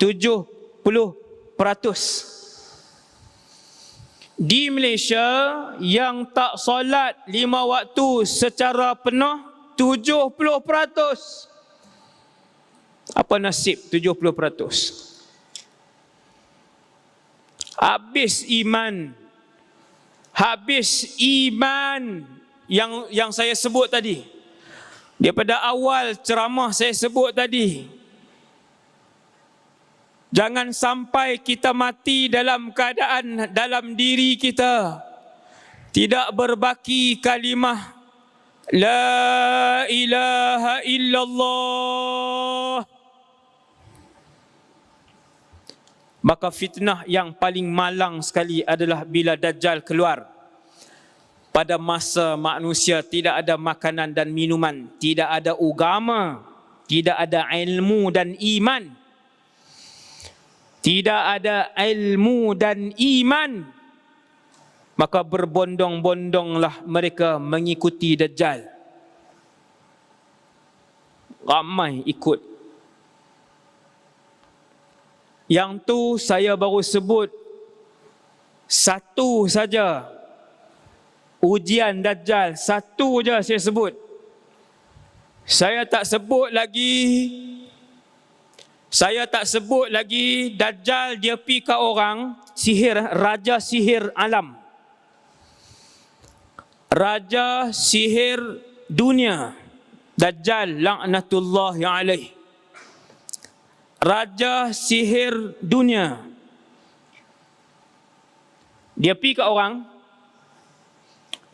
70%. Di Malaysia yang tak solat 5 waktu secara penuh, 70%. Apa nasib 70%? Habis iman. Habis iman yang saya sebut tadi. Daripada awal ceramah saya sebut tadi. Jangan sampai kita mati dalam keadaan dalam diri kita tidak berbaki kalimah La ilaha illallah. Maka fitnah yang paling malang sekali adalah bila Dajjal keluar. Pada masa manusia tidak ada makanan dan minuman, tidak ada agama, tidak ada ilmu dan iman. Tidak ada ilmu dan iman, maka berbondong-bondonglah mereka mengikuti Dajjal. Ramai ikut. Yang tu saya baru sebut satu saja. Ujian Dajjal, satu je saya sebut. Saya tak sebut lagi Dajjal dia pi ke orang sihir, raja sihir alam. Raja sihir dunia. Dajjal laknatullahi alaih. Raja sihir dunia. Dia pi ke orang,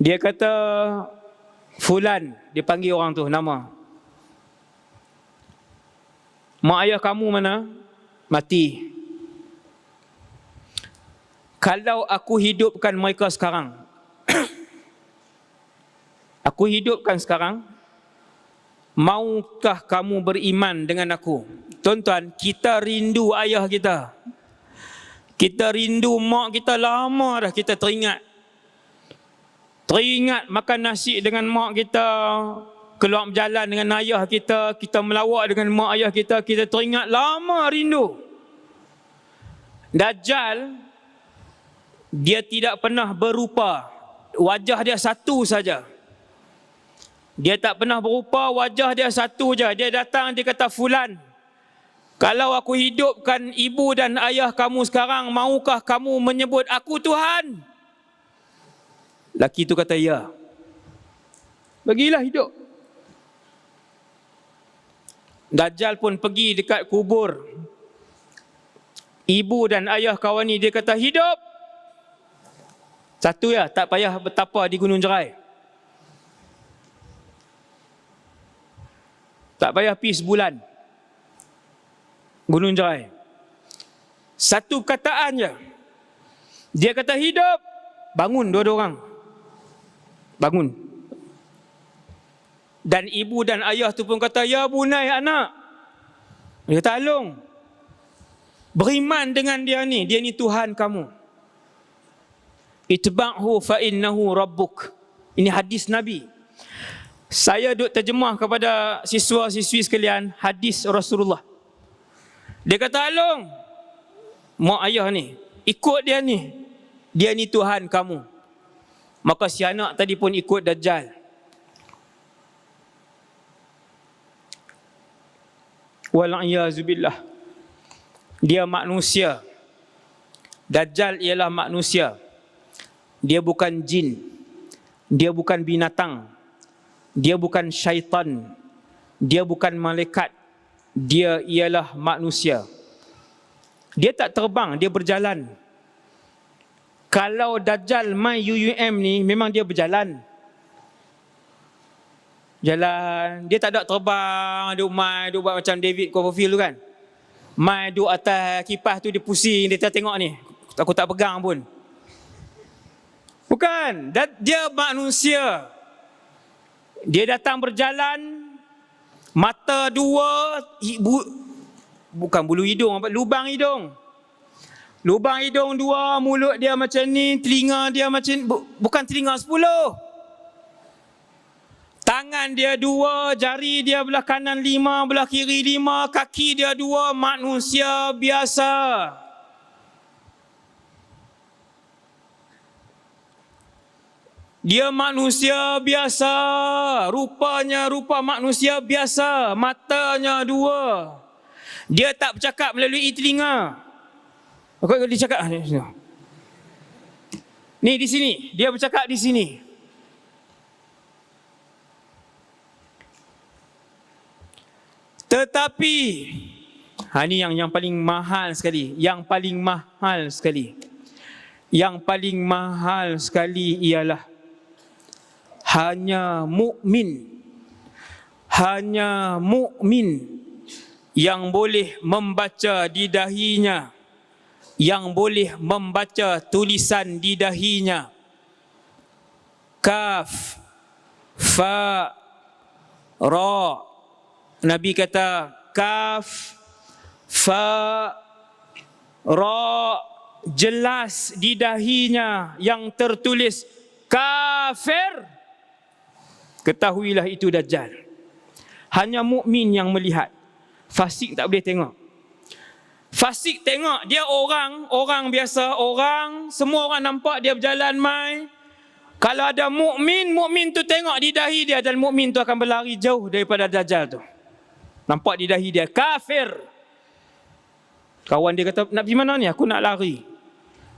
dia kata fulan, dia panggil orang tu nama. Mak ayah kamu mana? Mati. Kalau aku hidupkan mereka sekarang, aku hidupkan sekarang, maukah kamu beriman dengan aku? Tuan-tuan, kita rindu ayah kita. Kita rindu mak kita, lama dah kita teringat. Teringat makan nasi dengan mak kita, keluar berjalan dengan ayah kita, kita melawak dengan mak ayah kita, kita teringat, lama rindu. Dajjal, dia tidak pernah berupa, wajah dia satu saja. Dia tak pernah berupa, wajah dia satu saja. Dia datang, dia kata, fulan, kalau aku hidupkan ibu dan ayah kamu sekarang, maukah kamu menyebut aku Tuhan? Laki itu kata, ya. Bagilah hidup. Dajjal pun pergi dekat kubur ibu dan ayah kawan ni, dia kata, hidup. Satu ya, tak payah bertapa di Gunung Jerai. Tak payah pergi sebulan Gunung Jerai. Satu perkataan je. Dia kata, hidup. Bangun dua-dua orang. Bangun. Dan ibu dan ayah tu pun kata, ya bunai anak. Dia kata, Alung, beriman dengan dia ni Tuhan kamu. Itba'hu fa innahu rabbuk. Ini hadis Nabi. Saya duk terjemah kepada siswa-siswi sekalian hadis Rasulullah. Dia kata, Alung, mak ayah ni, ikut dia ni Tuhan kamu. Maka si anak tadi pun ikut Dajjal. Wal'iyazubillah. Dia manusia. Dajjal ialah manusia. Dia bukan jin. Dia bukan binatang. Dia bukan syaitan. Dia bukan malaikat. Dia ialah manusia. Dia tak terbang, dia berjalan. Kalau Dajjal main UUM ni, memang dia berjalan. Jalan. Dia tak ada terbang, dia main, dia buat macam David Copperfield tu kan. Main duduk atas kipas tu, dia pusing, dia tengok ni. Aku tak pegang pun. Bukan. Dia manusia. Dia datang berjalan, mata dua, bukan bulu hidung, lubang hidung. Lubang hidung dua, mulut dia macam ni, telinga dia macam ni, bukan telinga 10. Tangan dia 2, jari dia belah kanan 5, belah kiri 5, kaki dia 2, manusia biasa. Dia manusia biasa, rupanya rupa manusia biasa, matanya 2. Dia tak bercakap melalui telinga. Dia cakap ni di sini, dia bercakap di sini. Tetapi ini yang paling mahal sekali, yang paling mahal sekali. Yang paling mahal sekali ialah hanya mukmin yang boleh membaca di dahinya, yang boleh membaca tulisan di dahinya. Kaf, fa, ra. Nabi kata kaf, fa, ra, jelas di dahinya yang tertulis kafir. Ketahuilah itu Dajjal. Hanya mukmin yang melihat. Fasik tak boleh tengok. Fasik tengok, dia orang biasa, semua orang nampak dia berjalan mai. Kalau ada mukmin tu tengok di dahi dia, dan mukmin tu akan berlari jauh daripada Dajjal tu. Nampak di dahi dia kafir. Kawan dia kata, nak pergi mana ni? Aku nak lari.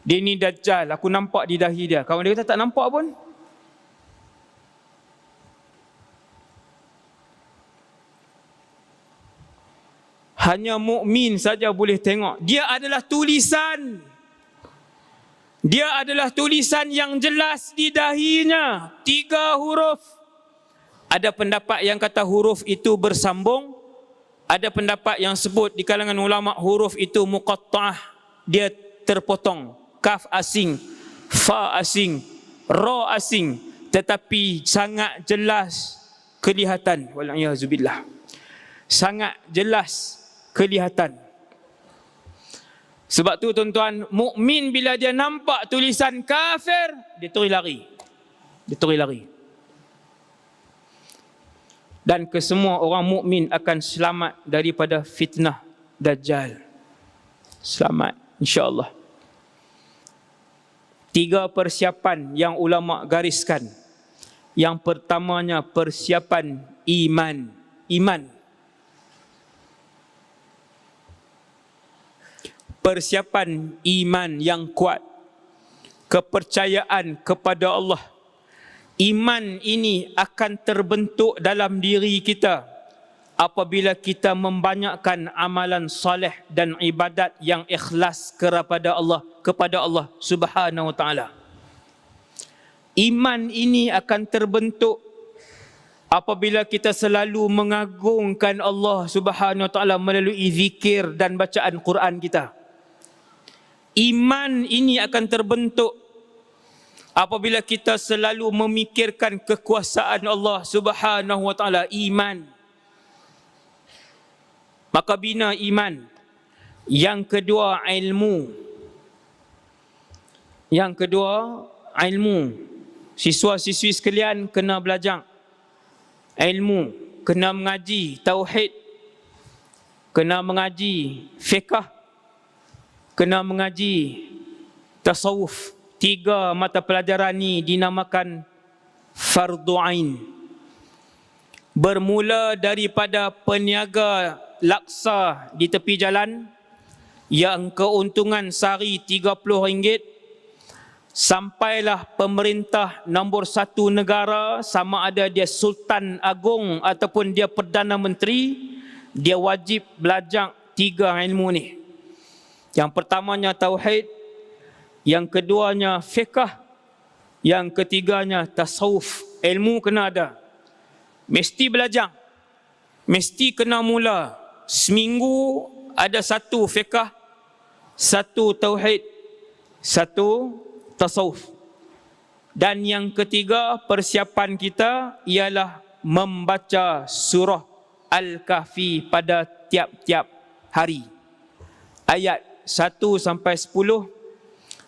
Dia ni Dajjal, aku nampak di dahi dia. Kawan dia kata, tak nampak pun. Hanya mukmin saja boleh tengok. Dia adalah tulisan. Dia adalah tulisan yang jelas di dahinya. 3 huruf. Ada pendapat yang kata huruf itu bersambung. Ada pendapat yang sebut di kalangan ulama huruf itu muqatta'ah. Dia terpotong. Kaf asing, fa asing, ra asing. Tetapi sangat jelas kelihatan. Wal'iyazubillah. Sangat jelas kelihatan. Sebab tu tuan-tuan, mukmin bila dia nampak tulisan kafir, dia terus lari. Dan kesemua orang mukmin akan selamat daripada fitnah Dajjal. Selamat, insya-Allah. 3 persiapan yang ulama gariskan. Yang pertamanya persiapan iman. Persiapan iman yang kuat, kepercayaan kepada Allah. Iman ini akan terbentuk dalam diri kita apabila kita membanyakkan amalan soleh dan ibadat yang ikhlas kepada Allah Subhanahu wa taala. Iman ini akan terbentuk apabila kita selalu mengagungkan Allah Subhanahu wa taala melalui zikir dan bacaan Quran kita. Iman ini akan terbentuk apabila kita selalu memikirkan kekuasaan Allah Subhanahu wa taala. Iman. Maka bina iman. Yang kedua ilmu. Siswa-siswi sekalian kena belajar ilmu, kena mengaji tauhid, kena mengaji fiqh, kena mengaji tasawuf. 3 mata pelajaran ni dinamakan fardu ain. Bermula daripada peniaga laksa di tepi jalan yang keuntungan sehari RM30, sampailah pemerintah nombor 1 negara, sama ada dia Sultan Agung ataupun dia Perdana Menteri, dia wajib belajar 3 ilmu ni. Yang pertamanya tauhid, yang keduanya fiqh, yang ketiganya tasawuf. Ilmu kena ada. Mesti belajar. Mesti kena mula. Seminggu ada 1 fiqh, 1 tauhid, 1 tasawuf. Dan yang ketiga persiapan kita ialah membaca surah Al-Kahfi pada tiap-tiap hari. Ayat 1 sampai 10,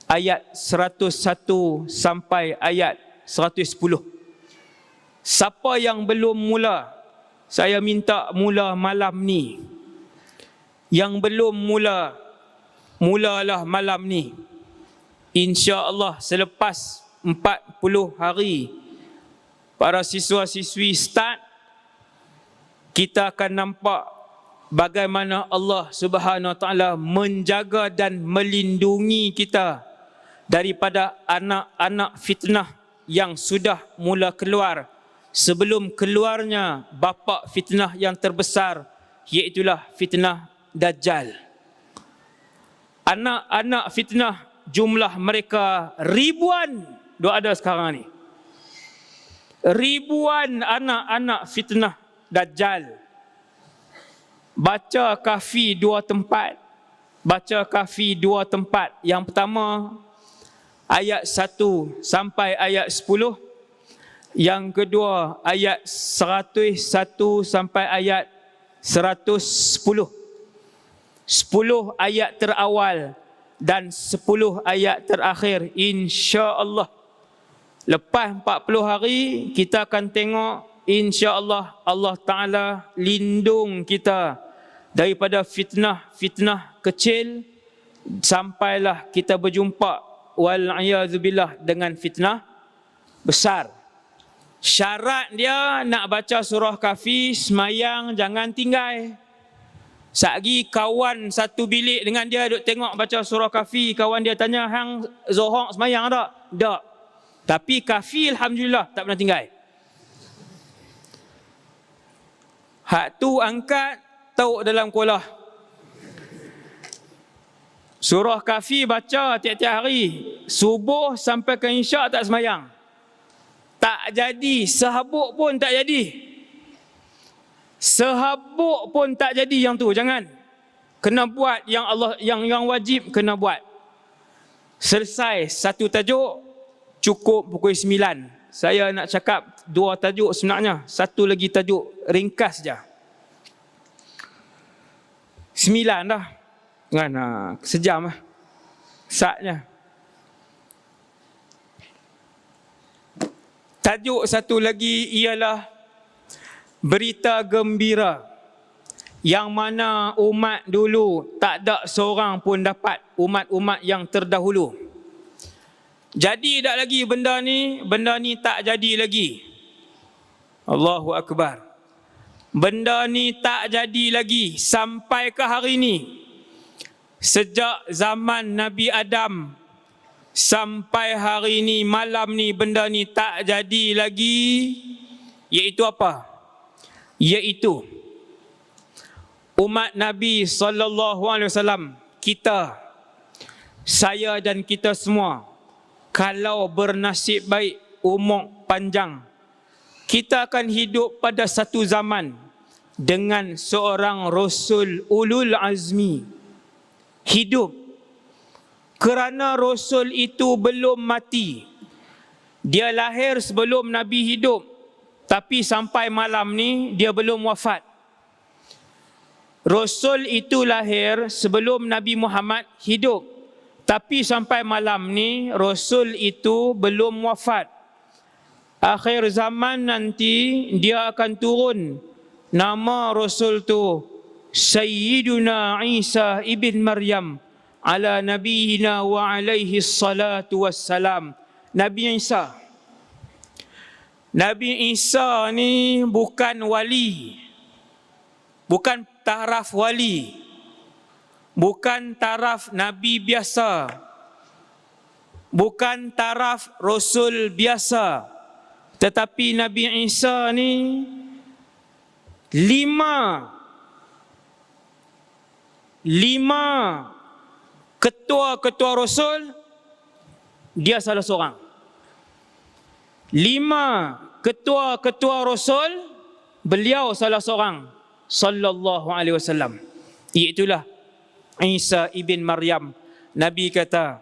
ayat 101 sampai ayat 110. Siapa yang belum mula, saya minta mula malam ni. Yang belum mula, mulalah malam ni. InsyaAllah selepas 40 hari para siswa-siswi start, kita akan nampak bagaimana Allah Subhanahu Wa Taala menjaga dan melindungi kita daripada anak-anak fitnah yang sudah mula keluar sebelum keluarnya bapa fitnah yang terbesar, iaitulah fitnah Dajjal. Anak-anak fitnah jumlah mereka ribuan ada sekarang ni. Ribuan anak-anak fitnah Dajjal. Baca Kahfi 2 tempat. Baca Kahfi 2 tempat. Yang pertama ayat 1 sampai ayat 10. Yang kedua ayat 101 sampai ayat 110. 10 ayat terawal dan 10 ayat terakhir, insya-Allah. Lepas 40 hari kita akan tengok, insya-Allah Allah Taala lindung kita daripada fitnah-fitnah kecil sampailah kita berjumpa wal-a'yadzubillah dengan fitnah besar. Syarat dia nak baca surah Kahfi, semayang jangan tinggal. Satgi kawan satu bilik dengan dia duk tengok baca surah Kahfi, kawan dia tanya, hang Zohor semayang tak? Tak. Tapi Kahfi alhamdulillah tak pernah tinggal. Hak tu angkat tauk dalam kuala. Surah Kahfi baca tiap-tiap hari, subuh sampai ke isyak tak semayang. Tak jadi, sehabuk pun tak jadi. Sehabuk pun tak jadi yang tu, jangan. Kena buat yang Allah yang wajib kena buat. Selesai satu tajuk cukup pukul 9. Saya nak cakap 2 tajuk sebenarnya, satu lagi tajuk ringkas je. 9 dah. Kan sejam lah. Saatnya. Tajuk satu lagi ialah berita gembira, yang mana umat dulu tak ada seorang pun dapat, umat-umat yang terdahulu. Jadi tak lagi benda ni tak jadi lagi. Allahu Akbar. Benda ni tak jadi lagi sampai ke hari ni. Sejak zaman Nabi Adam sampai hari ni, malam ni, benda ni tak jadi lagi. Iaitu apa? Iaitu umat Nabi SAW, kita, saya dan kita semua, kalau bernasib baik, umur panjang, kita akan hidup pada satu zaman dengan seorang Rasul Ulul Azmi. Hidup kerana Rasul itu belum mati. Dia lahir sebelum Nabi hidup, tapi sampai malam ni dia belum wafat. Rasul itu lahir sebelum Nabi Muhammad hidup, tapi sampai malam ni Rasul itu belum wafat. Akhir zaman nanti dia akan turun, nama Rasul tu Sayyiduna Isa ibn Maryam ala nabiyina wa alaihi salatu wassalam. Nabi Isa. Nabi Isa ni bukan wali, bukan taraf wali, bukan taraf Nabi biasa, bukan taraf Rasul biasa, tetapi Nabi Isa ni lima ketua-ketua Rasul, dia salah seorang. 5 ketua-ketua Rasul, beliau salah seorang, sallallahu alaihi wasallam. Iaitulah Isa ibn Maryam. Nabi kata,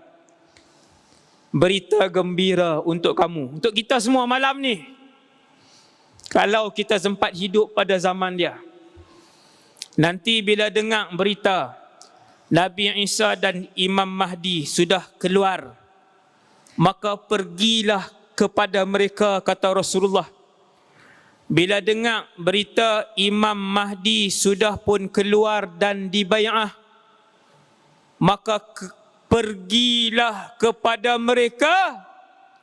berita gembira untuk kamu, untuk kita semua malam ni, kalau kita sempat hidup pada zaman dia. Nanti bila dengar berita Nabi Isa dan Imam Mahdi sudah keluar, maka pergilah kepada mereka, kata Rasulullah, bila dengar berita Imam Mahdi sudah pun keluar dan dibai'ah, maka pergilah kepada mereka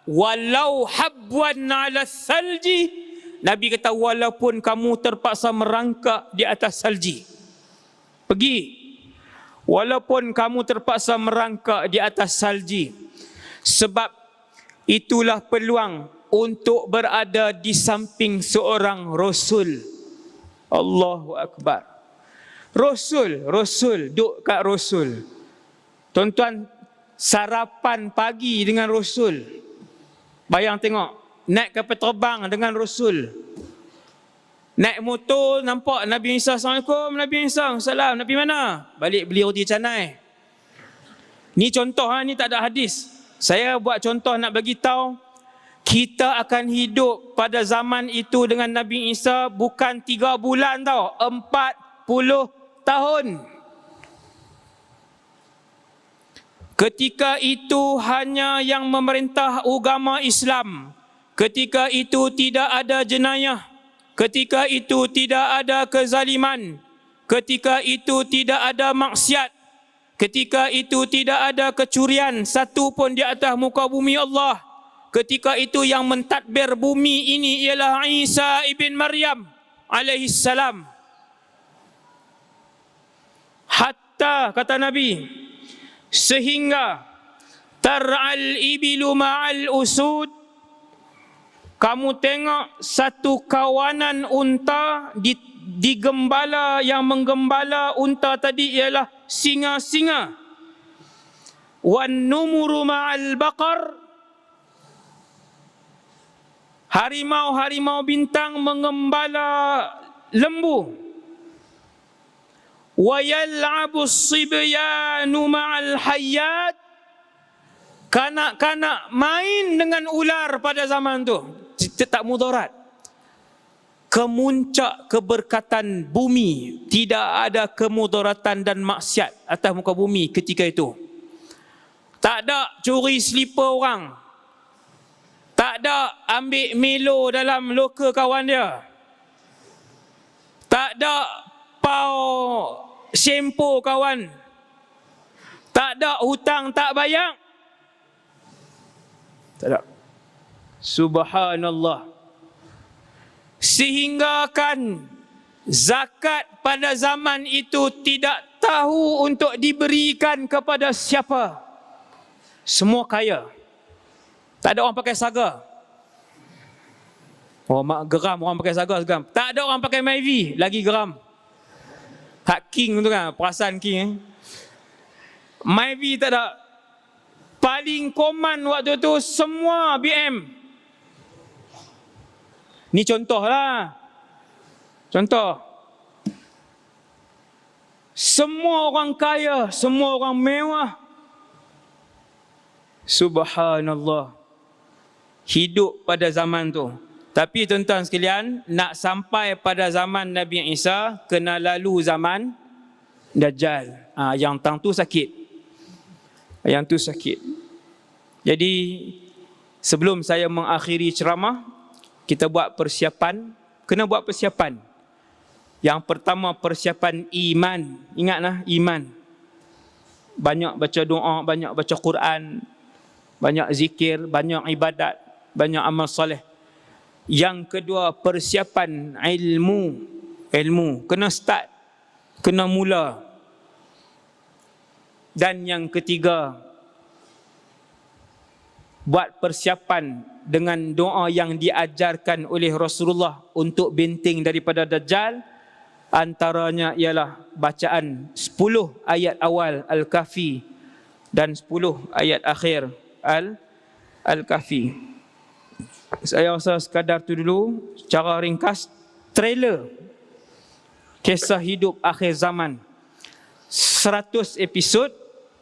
walau habwan ala salji. Nabi kata walaupun kamu terpaksa merangkak di atas salji, pergi. Walaupun kamu terpaksa merangkak di atas salji, sebab itulah peluang untuk berada di samping seorang Rasul. Allahu Akbar. Rasul, duduk kat Rasul. Tuan-tuan, sarapan pagi dengan Rasul. Bayang tengok, naik kapal terbang dengan Rasul. Naik motor, nampak Nabi Isa, Assalamualaikum, Nabi Isa, salam, Nabi mana? Balik beli roti canai. Ni contoh, ni tak ada hadis. Saya buat contoh nak bagi tahu, kita akan hidup pada zaman itu dengan Nabi Isa bukan 3 bulan tau, 40 tahun. Ketika itu hanya yang memerintah agama Islam. Ketika itu tidak ada jenayah. Ketika itu tidak ada kezaliman. Ketika itu tidak ada maksiat. Ketika itu tidak ada kecurian satu pun di atas muka bumi Allah. Ketika itu yang mentadbir bumi ini ialah Isa ibn Maryam alaihi salam. Hatta, kata Nabi, sehingga tar'al ibilu ma'al usud, kamu tengok satu kawanan unta digembala, yang menggembala unta tadi ialah singa-singa. Wan numuru ma'al baqar, harimau-harimau bintang mengembala lembu. Wa yal'abu as-sibyanu ma'al hayyat, kanak-kanak main dengan ular pada zaman tu. Tak mudarat. Kemuncak keberkatan bumi, tidak ada kemudaratan dan maksiat atas muka bumi ketika itu. Tak ada curi selipar orang. Tak ada ambil Milo dalam loka kawan dia. Tak ada pau sempo kawan. Tak ada hutang tak bayar. Tak ada. Subhanallah. Sehingga kan zakat pada zaman itu tidak tahu untuk diberikan kepada siapa. Semua kaya. Tak ada orang pakai saga. Oh, mak geram orang pakai saga seram. Tak ada orang pakai Myvi, lagi geram. Hak king tu kan, perasaan king. Myvi tak ada. Paling koman waktu tu semua BM. Ni contoh lah. Contoh. Semua orang kaya, semua orang mewah. Subhanallah. Hidup pada zaman tu. Tapi tuan-tuan sekalian, nak sampai pada zaman Nabi Isa, kena lalu zaman Dajjal. Yang tang tu sakit. Yang tu sakit. Jadi, sebelum saya mengakhiri ceramah, kita buat persiapan. Kena buat persiapan. Yang pertama, persiapan iman. Ingatlah, iman. Banyak baca doa, banyak baca Quran, banyak zikir, banyak ibadat, banyak amal soleh. Yang kedua, persiapan ilmu. Ilmu. Kena start. Kena mula. Dan yang ketiga, buat persiapan dengan doa yang diajarkan oleh Rasulullah untuk benteng daripada Dajjal. Antaranya ialah bacaan 10 ayat awal Al-Kahfi dan 10 ayat akhir Al-Kahfi. Saya rasa sekadar tu dulu, secara ringkas, trailer kisah hidup akhir zaman. 100 episod,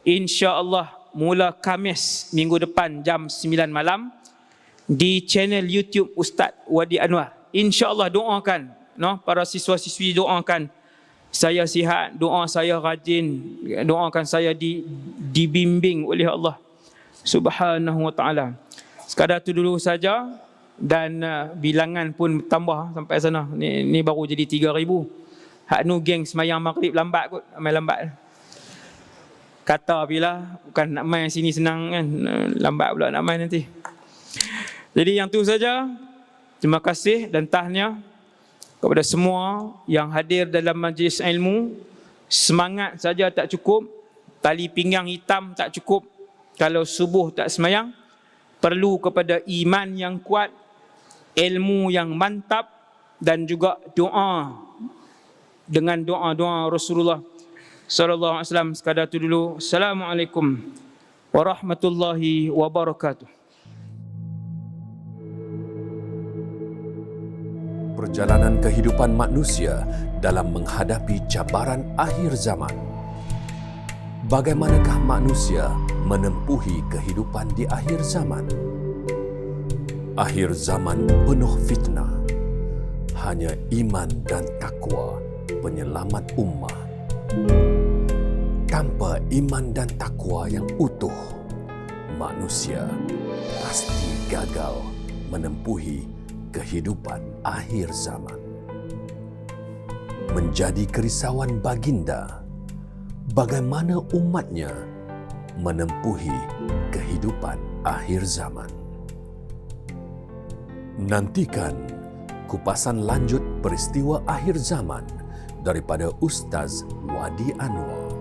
insya-Allah mula Khamis minggu depan jam 9 malam di channel YouTube Ustaz Wadi Anwar. InsyaAllah doakan, para siswa-siswi doakan saya sihat, doa saya rajin, doakan saya dibimbing oleh Allah Subhanahu wa ta'ala. Sekadar itu dulu saja. dan bilangan pun bertambah sampai sana. Ni baru jadi 3,000. Hak nu geng semayang maghrib lambat kot, mai lambat. Kata bila bukan nak main sini senang kan, lambat pula nak main nanti. Jadi yang tu saja. Terima kasih dan tahniah kepada semua yang hadir dalam majlis ilmu. Semangat saja tak cukup, tali pinggang hitam tak cukup. Kalau subuh tak semayang, perlu kepada iman yang kuat, ilmu yang mantap dan juga doa dengan doa-doa Rasulullah sallallahu alaihi wasallam. Sekadar itu dulu. Assalamualaikum warahmatullahi wabarakatuh. Perjalanan kehidupan manusia dalam menghadapi cabaran akhir zaman. Bagaimanakah manusia menempuhi kehidupan di akhir zaman? Akhir zaman penuh fitnah. Hanya iman dan takwa penyelamat ummah. Tanpa iman dan takwa yang utuh, manusia pasti gagal menempuhi kehidupan akhir zaman. Menjadi kerisauan baginda, bagaimana umatnya menempuhi kehidupan akhir zaman. Nantikan kupasan lanjut peristiwa akhir zaman daripada Ustaz Wadi Anwar.